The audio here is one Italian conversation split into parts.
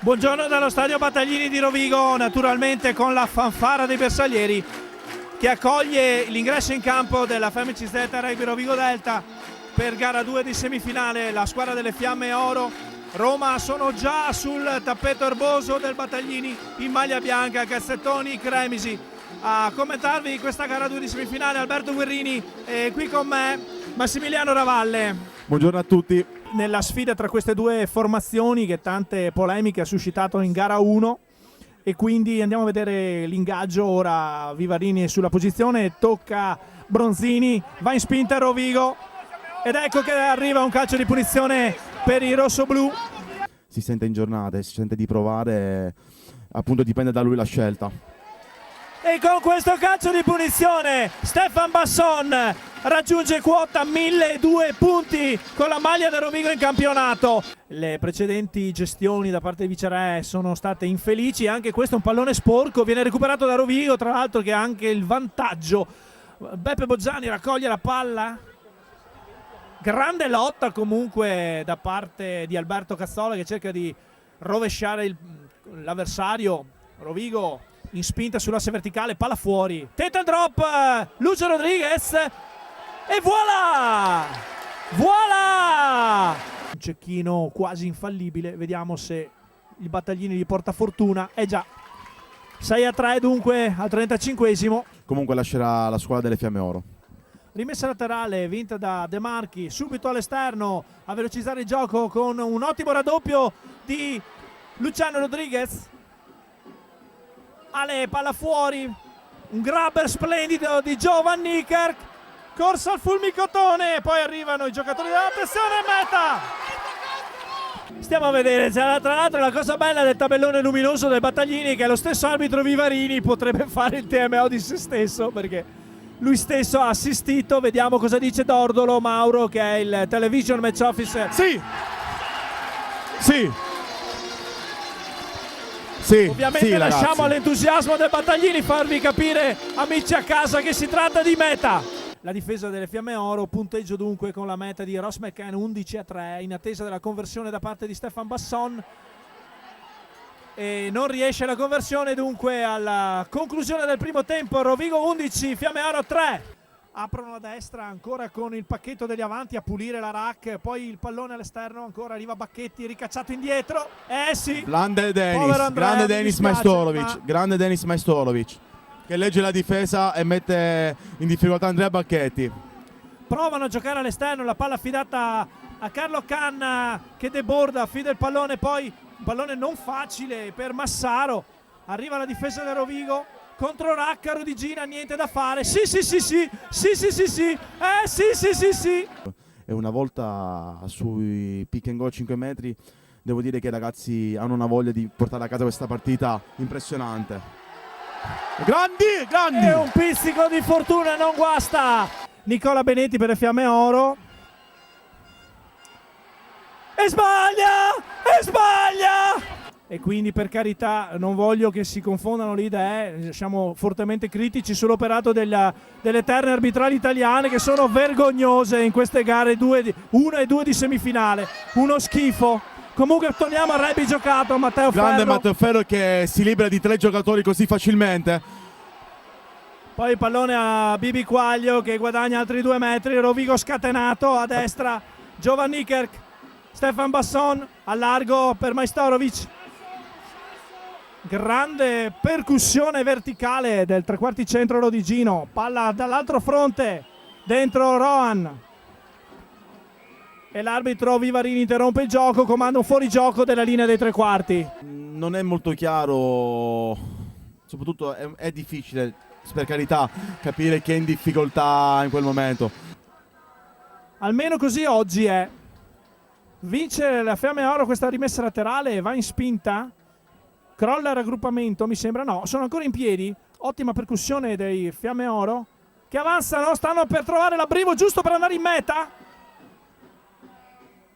Buongiorno dallo stadio Battaglini di Rovigo, naturalmente con la fanfara dei bersaglieri che accoglie l'ingresso in campo della FMCZ Rugby Rovigo Delta per gara 2 di semifinale. La squadra delle Fiamme Oro Roma sono già sul tappeto erboso del Battaglini in maglia bianca, Cazzettoni, Cremisi. A commentarvi questa gara 2 di semifinale Alberto Guerrini e qui con me Massimiliano Ravalle. Buongiorno a tutti. Nella sfida tra queste due formazioni che tante polemiche ha suscitato in gara 1 e quindi andiamo a vedere l'ingaggio. Ora Vivarini è sulla posizione, tocca Bronzini, va in spinta Rovigo ed ecco che arriva un calcio di punizione per i rossoblù. Si sente in giornata, si sente di provare, appunto dipende da lui la scelta. E con questo calcio di punizione Stefan Basson raggiunge quota 1002 punti con la maglia del Rovigo in campionato. Le precedenti gestioni da parte di Viceré sono state infelici, anche questo è un pallone sporco, viene recuperato da Rovigo, tra l'altro che ha anche il vantaggio. Beppe Boggiani raccoglie la palla, grande lotta comunque da parte di Alberto Cazzola che cerca di rovesciare l'avversario. Rovigo in spinta sull'asse verticale, palla fuori, teta drop, Lucio Rodriguez e voilà! Voilà! Un cecchino quasi infallibile, vediamo se il Battaglini gli porta fortuna. Già 6-3 dunque al 35esimo. Comunque lascerà la squadra delle Fiamme Oro. Rimessa laterale vinta da De Marchi, subito all'esterno a velocizzare il gioco con un ottimo raddoppio di Luciano Rodriguez. Ale, palla fuori, un grabber splendido di Jovan Niekerk, corsa al fulmicotone, poi arrivano i giocatori dell'attenzione meta. Stiamo a vedere, tra l'altro la cosa bella del tabellone luminoso del Battaglini è che lo stesso arbitro Vivarini potrebbe fare il TMO di se stesso perché lui stesso ha assistito. Vediamo cosa dice Dordolo Mauro, che è il television match officer. Sì, ovviamente lasciamo ragazzi all'entusiasmo del Battaglini farvi capire, amici a casa, che si tratta di meta. La difesa delle Fiamme Oro, punteggio dunque con la meta di Ross McCann 11-3 in attesa della conversione da parte di Stefan Basson e non riesce la conversione, dunque alla conclusione del primo tempo Rovigo 11, Fiamme Oro 3. Aprono a destra ancora con il pacchetto degli avanti a pulire la rack, poi il pallone all'esterno, ancora arriva Bacchetti, ricacciato indietro. Sì, grande Denis Majstorovic che legge la difesa e mette in difficoltà Andrea Bacchetti. Provano a giocare all'esterno, la palla affidata a Carlo Canna che deborda, affida il pallone, poi un pallone non facile per Massaro. Arriva la difesa del Rovigo contro Raccaro di Gina, niente da fare. Sì. E una volta sui pick and go 5 metri devo dire che i ragazzi hanno una voglia di portare a casa questa partita impressionante. Grandi! E un pizzico di fortuna non guasta Nicola Benetti per le Fiamme Oro. E sbaglia! E quindi, per carità, non voglio che si confondano le idee, siamo fortemente critici sull'operato delle eterne arbitrali italiane che sono vergognose in queste gare 1 e 2 di semifinale, uno schifo. Comunque torniamo al rugby giocato, Matteo Ferro. Grande Matteo Ferro che si libera di 3 giocatori così facilmente. Poi il pallone a Bibi Quaglio che guadagna altri 2 metri, Rovigo scatenato a destra, Jovan Niekerk, Stefan Basson a largo per Majstorovic. Grande percussione verticale del trequarti centro Rodigino, palla dall'altro fronte, dentro Rohan. E l'arbitro Vivarini interrompe il gioco, comanda un fuorigioco della linea dei tre quarti. Non è molto chiaro, soprattutto è difficile, per carità, capire chi è in difficoltà in quel momento. Almeno così oggi è. Vince la Fiamme Oro questa rimessa laterale e va in spinta. Crolla il raggruppamento, mi sembra. No, sono ancora in piedi. Ottima percussione dei Fiamme Oro che avanzano, stanno per trovare l'abbrivo giusto per andare in meta.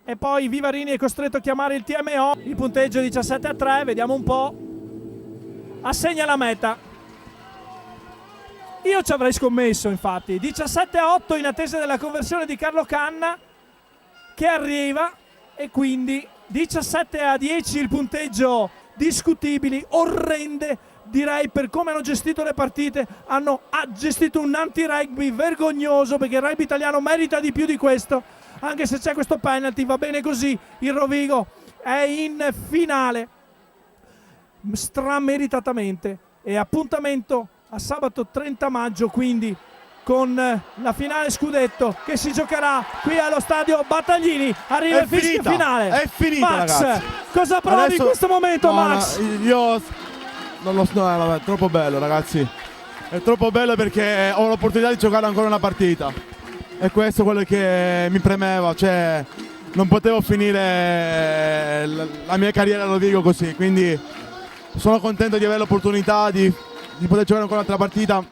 E poi Vivarini è costretto a chiamare il TMO. Il punteggio è 17-3, vediamo un po'. Assegna la meta. Io ci avrei scommesso, infatti. 17-8 in attesa della conversione di Carlo Canna, che arriva, e quindi 17-10 il punteggio, discutibili, orrende, direi, per come hanno gestito le partite. Hanno gestito un anti-rugby vergognoso, perché il rugby italiano merita di più di questo, anche se c'è questo penalty, va bene così. Il Rovigo è in finale strameritatamente, e appuntamento a sabato 30 maggio, quindi con la finale scudetto che si giocherà qui allo stadio Battaglini. Arriva il fischio finale. È finita, Max, ragazzi. cosa provi Adesso, in questo momento, no, Max? No, io non lo so, no, è troppo bello, ragazzi. È troppo bello perché ho l'opportunità di giocare ancora una partita. E questo è quello che mi premeva, cioè non potevo finire la mia carriera a Rovigo così, quindi sono contento di avere l'opportunità di poter giocare ancora un'altra partita.